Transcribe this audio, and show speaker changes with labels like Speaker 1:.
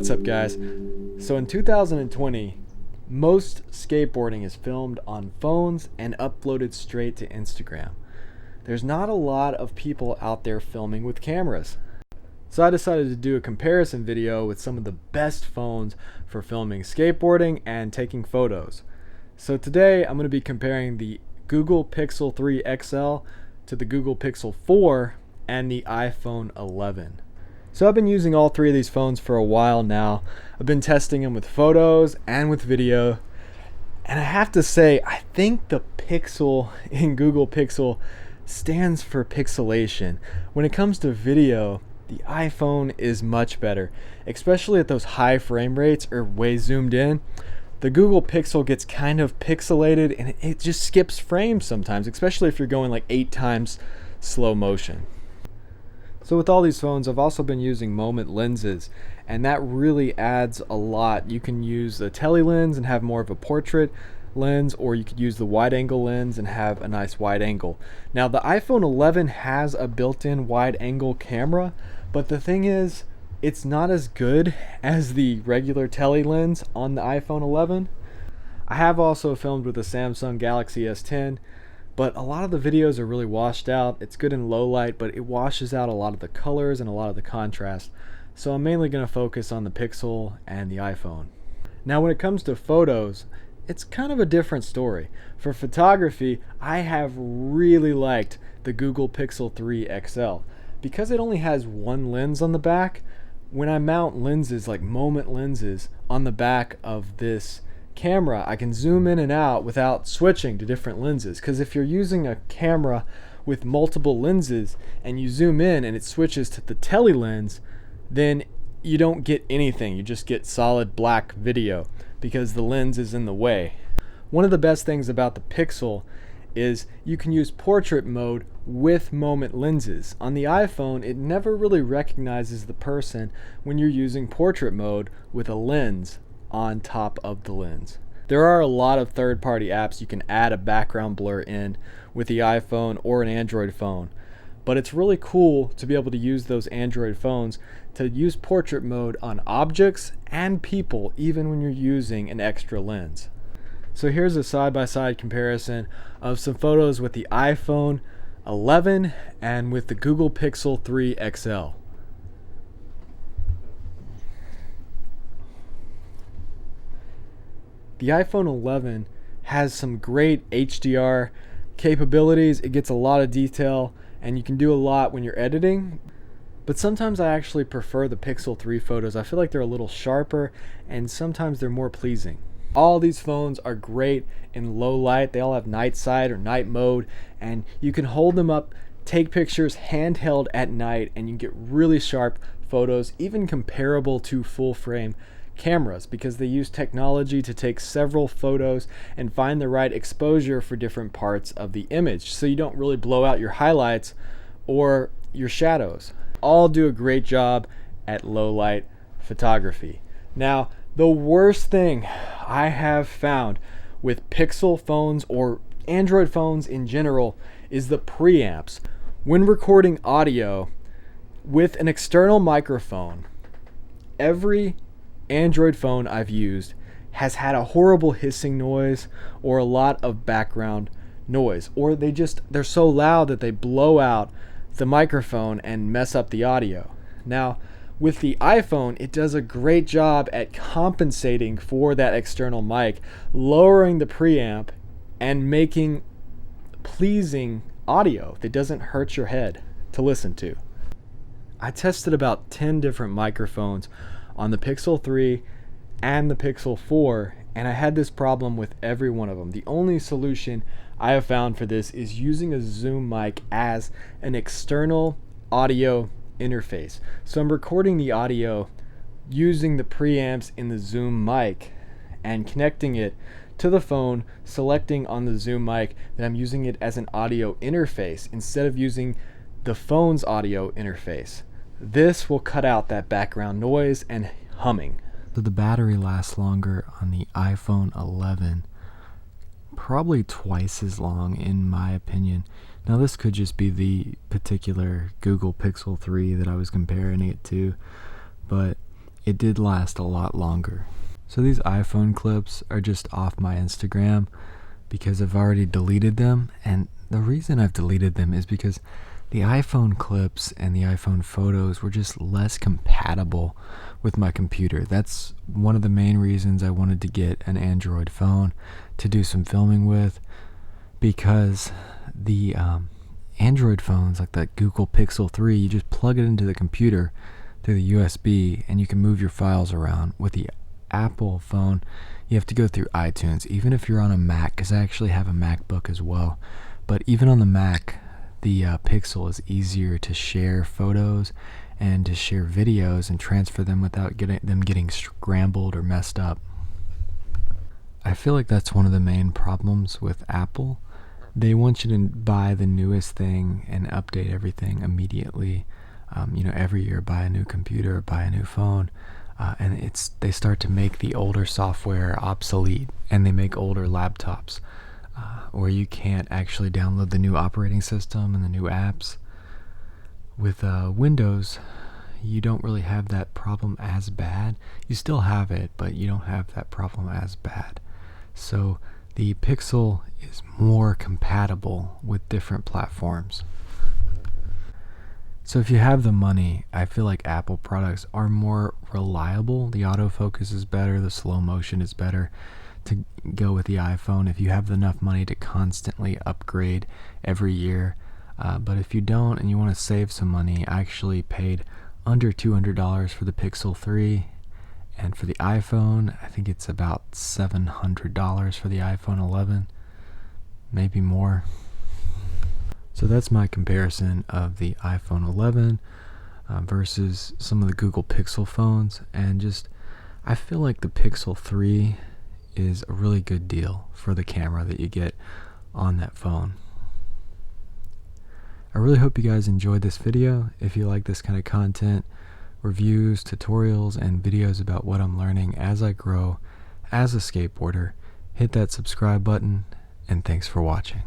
Speaker 1: What's up, guys? So in 2020, most skateboarding is filmed on phones and uploaded straight to Instagram. There's not a lot of people out there filming with cameras. So I decided to do a comparison video with some of the best phones for filming skateboarding and taking photos. So today I'm going to be comparing the Google Pixel 3 XL to the Google Pixel 4 and the iPhone 11. So I've been using all three of these phones for a while now. I've been testing them with photos and with video. And I have to say, I think the Pixel in Google Pixel stands for pixelation. When it comes to video, the iPhone is much better, especially at those high frame rates or way zoomed in. The Google Pixel gets kind of pixelated and it just skips frames sometimes, especially if you're going like 8 times slow motion. So with all these phones, I've also been using moment lenses, and that really adds a lot. You can use the tele lens and have more of a portrait lens, or you could use the wide angle lens and have a nice wide angle. Now the iPhone 11 has a built-in wide angle camera, but the thing is, it's not as good as the regular tele lens on the iPhone 11. I have also filmed with the Samsung Galaxy S10, but a lot of the videos are really washed out. It's good in low light, but it washes out a lot of the colors and a lot of the contrast. So I'm mainly going to focus on the Pixel and the iPhone. Now when it comes to photos, it's kind of a different story. For photography, I have really liked the Google Pixel 3 XL. Because it only has one lens on the back, when I mount lenses like moment lenses on the back of this camera, I can zoom in and out without switching to different lenses. Because if you're using a camera with multiple lenses and you zoom in and it switches to the tele lens, then you don't get anything. You just get solid black video because the lens is in the way. One of the best things about the Pixel is you can use portrait mode with moment lenses. On the iPhone, it never really recognizes the person when you're using portrait mode with a lens on top of the lens. There are a lot of third-party apps you can add a background blur in with the iPhone or an Android phone, but it's really cool to be able to use those Android phones to use portrait mode on objects and people even when you're using an extra lens. So here's a side-by-side comparison of some photos with the iPhone 11 and with the Google Pixel 3 XL. The iPhone 11 has some great HDR capabilities. It gets a lot of detail and you can do a lot when you're editing. But sometimes I actually prefer the Pixel 3 photos. I feel like they're a little sharper and sometimes they're more pleasing. All these phones are great in low light. They all have night sight or night mode, and you can hold them up, take pictures handheld at night, and you get really sharp photos, even comparable to full frame cameras, because they use technology to take several photos and find the right exposure for different parts of the image, so you don't really blow out your highlights or your shadows. All do a great job at low light photography. Now, the worst thing I have found with Pixel phones or Android phones in general is the preamps. When recording audio with an external microphone, every Android phone I've used has had a horrible hissing noise or a lot of background noise, or they're so loud that they blow out the microphone and mess up the audio. Now, with the iPhone, it does a great job at compensating for that external mic, lowering the preamp and making pleasing audio that doesn't hurt your head to listen to. I tested about 10 different microphones on the Pixel 3 and the Pixel 4, and I had this problem with every one of them. The only solution I have found for this is using a Zoom mic as an external audio interface. So I'm recording the audio using the preamps in the Zoom mic and connecting it to the phone, selecting on the Zoom mic that I'm using it as an audio interface instead of using the phone's audio interface. This will cut out that background noise and humming. So the battery lasts longer on the iPhone 11, probably twice as long in my opinion. Now this could just be the particular Google Pixel 3 that I was comparing it to, but it did last a lot longer. So these iPhone clips are just off my Instagram because I've already deleted them, and the reason I've deleted them is because the iPhone clips and the iPhone photos were just less compatible with my computer. That's one of the main reasons I wanted to get an Android phone to do some filming with, because the Android phones, like the Google Pixel 3, you just plug it into the computer through the USB and you can move your files around. With the Apple phone, you have to go through iTunes, even if you're on a Mac, because I actually have a MacBook as well. But even on the Mac, the Pixel is easier to share photos and to share videos and transfer them without getting scrambled or messed up. I feel like that's one of the main problems with Apple. They want you to buy the newest thing and update everything immediately. Every year buy a new computer, buy a new phone, and they start to make the older software obsolete, and they make older laptops where you can't actually download the new operating system and the new apps. With Windows, you don't really have that problem as bad. You still have it, but you don't have that problem as bad. So the Pixel is more compatible with different platforms. So if you have the money, I feel like Apple products are more reliable. The autofocus is better, the slow motion is better to go with the iPhone if you have enough money to constantly upgrade every year. But if you don't and you want to save some money, I actually paid under $200 for the Pixel 3. And for the iPhone, I think it's about $700 for the iPhone 11, maybe more. So that's my comparison of the iPhone 11 versus some of the Google Pixel phones. And I feel like the Pixel 3 is a really good deal for the camera that you get on that phone. I really hope you guys enjoyed this video. If you like this kind of content, reviews, tutorials, and videos about what I'm learning as I grow as a skateboarder, hit that subscribe button, and thanks for watching.